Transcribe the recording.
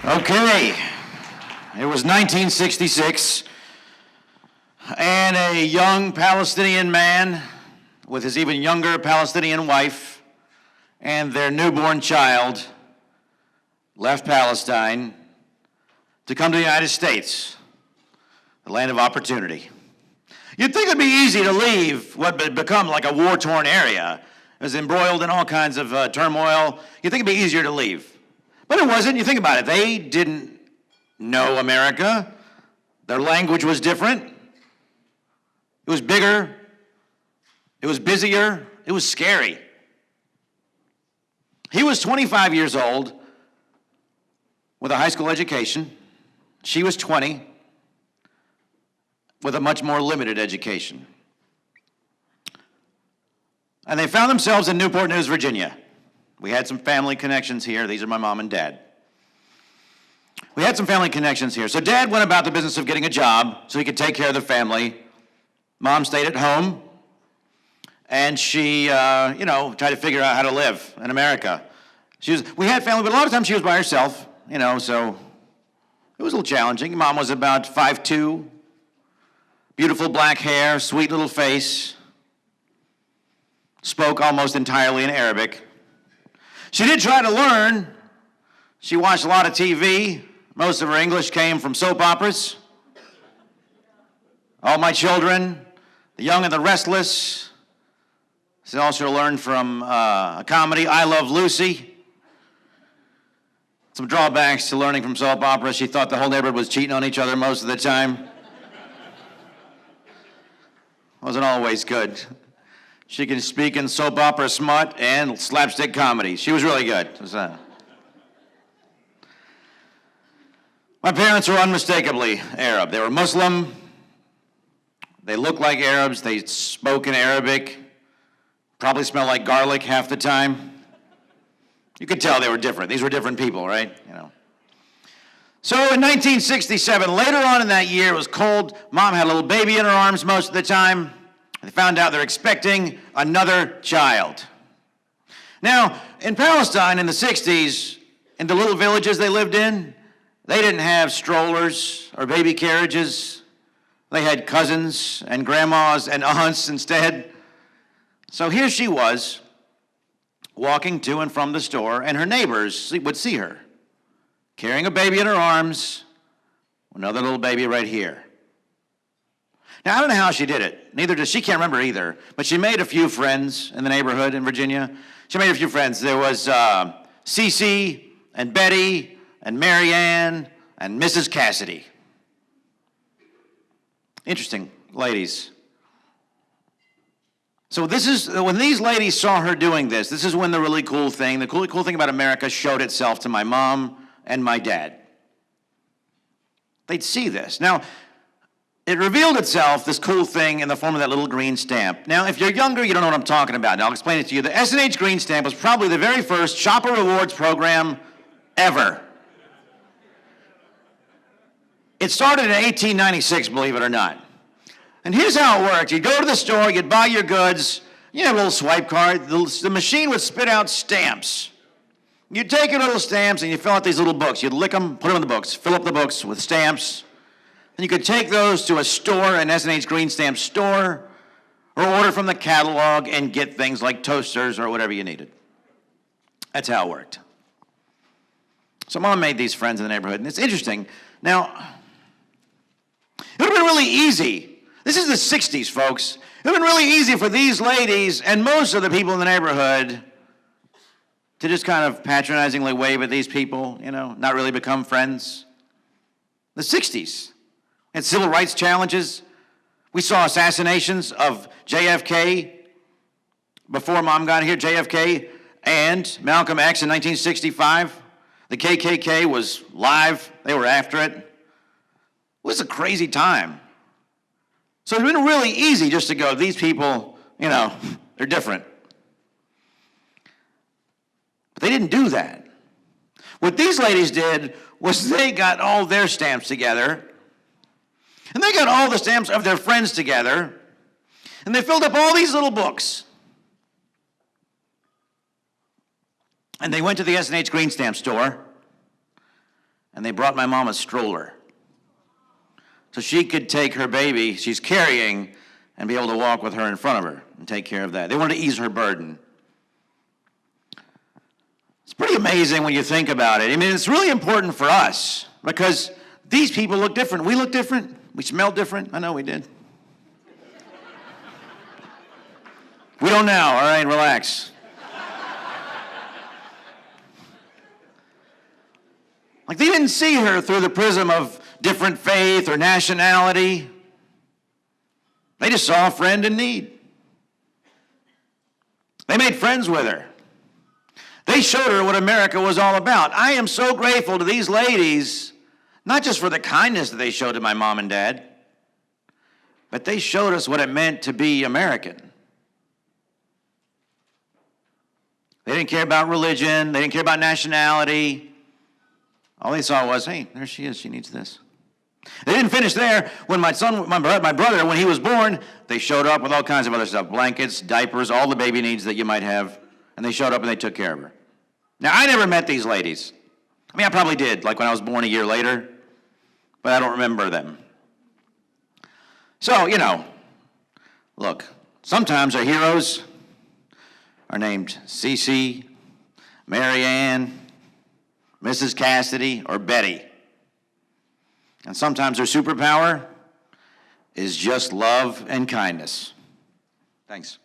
Okay, it was 1966, and a young Palestinian man with his even younger Palestinian wife and their newborn child left Palestine to come to the United States, the land of opportunity. You'd think it'd be easy to leave what had become like a war-torn area. It was embroiled in all kinds of turmoil. You'd think it'd be easier to leave. But it wasn't. You think about it. They didn't know America. Their language was different. It was bigger. It was busier. It was scary. He was 25 years old with a high school education. She was 20 with a much more limited education. And they found themselves in Newport News, Virginia. We had some family connections here. These are my mom and dad. We had some family connections here. So Dad went about the business of getting a job so he could take care of the family. Mom stayed at home, and she, tried to figure out how to live in America. We had family, but a lot of times she was by herself, so it was a little challenging. Mom was about 5'2", beautiful black hair, sweet little face, spoke almost entirely in Arabic. She did try to learn. She watched a lot of TV. Most of her English came from soap operas. All My Children, The Young and the Restless. She also learned from a comedy, I Love Lucy. Some drawbacks to learning from soap operas. She thought the whole neighborhood was cheating on each other most of the time. Wasn't always good. She can speak in soap opera smut and slapstick comedy. She was really good. My parents were unmistakably Arab. They were Muslim. They looked like Arabs. They spoke in Arabic. Probably smelled like garlic half the time. You could tell they were different. These were different people, right? So in 1967, later on in that year, it was cold. Mom had a little baby in her arms most of the time. They found out they're expecting another child. Now, in Palestine in the 60s, in the little villages they lived in, they didn't have strollers or baby carriages. They had cousins and grandmas and aunts instead. So here she was, walking to and from the store, and her neighbors would see her, carrying a baby in her arms, another little baby right here. Now, I don't know how she did it. Neither does she. Can't remember either. But she made a few friends in the neighborhood in Virginia. She made a few friends. There was Cece and Betty and Mary Ann and Mrs. Cassidy. Interesting ladies. So this is, when these ladies saw her doing this is when the really cool thing, the cool thing about America showed itself to my mom and my dad. They'd see this. Now, it revealed itself, this cool thing, in the form of that little green stamp. Now, if you're younger, you don't know what I'm talking about. Now, I'll explain it to you. The S&H green stamp was probably the very first shopper rewards program ever. It started in 1896, believe it or not. And here's how it worked. You'd go to the store, you'd buy your goods, you have a little swipe card. The machine would spit out stamps. You'd take your little stamps and you fill out these little books. You'd lick them, put them in the books, fill up the books with stamps. And you could take those to a store, an S&H Green Stamp store, or order from the catalog and get things like toasters or whatever you needed. That's how it worked. So Mom made these friends in the neighborhood, and it's interesting. Now, it would have been really easy. This is the 60s, folks. It would have been really easy for these ladies and most of the people in the neighborhood to just kind of patronizingly wave at these people, not really become friends. The 60s. And civil rights challenges. We saw assassinations of JFK before Mom got here, JFK and Malcolm X in 1965. The KKK was live. They were after it. It was a crazy time. So it's been really easy just to go, these people, they're different. But they didn't do that. What these ladies did was they got all their stamps together. And they got all the stamps of their friends together, and they filled up all these little books. And they went to the S&H Green Stamp store, and they brought my mom a stroller so she could take her baby she's carrying and be able to walk with her in front of her and take care of that. They wanted to ease her burden. It's pretty amazing when you think about it. I mean, it's really important for us because these people look different. We look different. We smell different. I know we did. We don't now. All right, relax. Like, they didn't see her through the prism of different faith or nationality. They just saw a friend in need. They made friends with her. They showed her what America was all about. I am so grateful to these ladies, not just for the kindness that they showed to my mom and dad, but they showed us what it meant to be American. They didn't care about religion. They didn't care about nationality. All they saw was, hey, there she is. She needs this. They didn't finish there. When my brother, when he was born, they showed up with all kinds of other stuff, blankets, diapers, all the baby needs that you might have, and they showed up and they took care of her. Now, I never met these ladies. I mean, I probably did, like when I was born a year later, but I don't remember them. So, look, sometimes our heroes are named Cece, Mary Ann, Mrs. Cassidy, or Betty. And sometimes their superpower is just love and kindness. Thanks.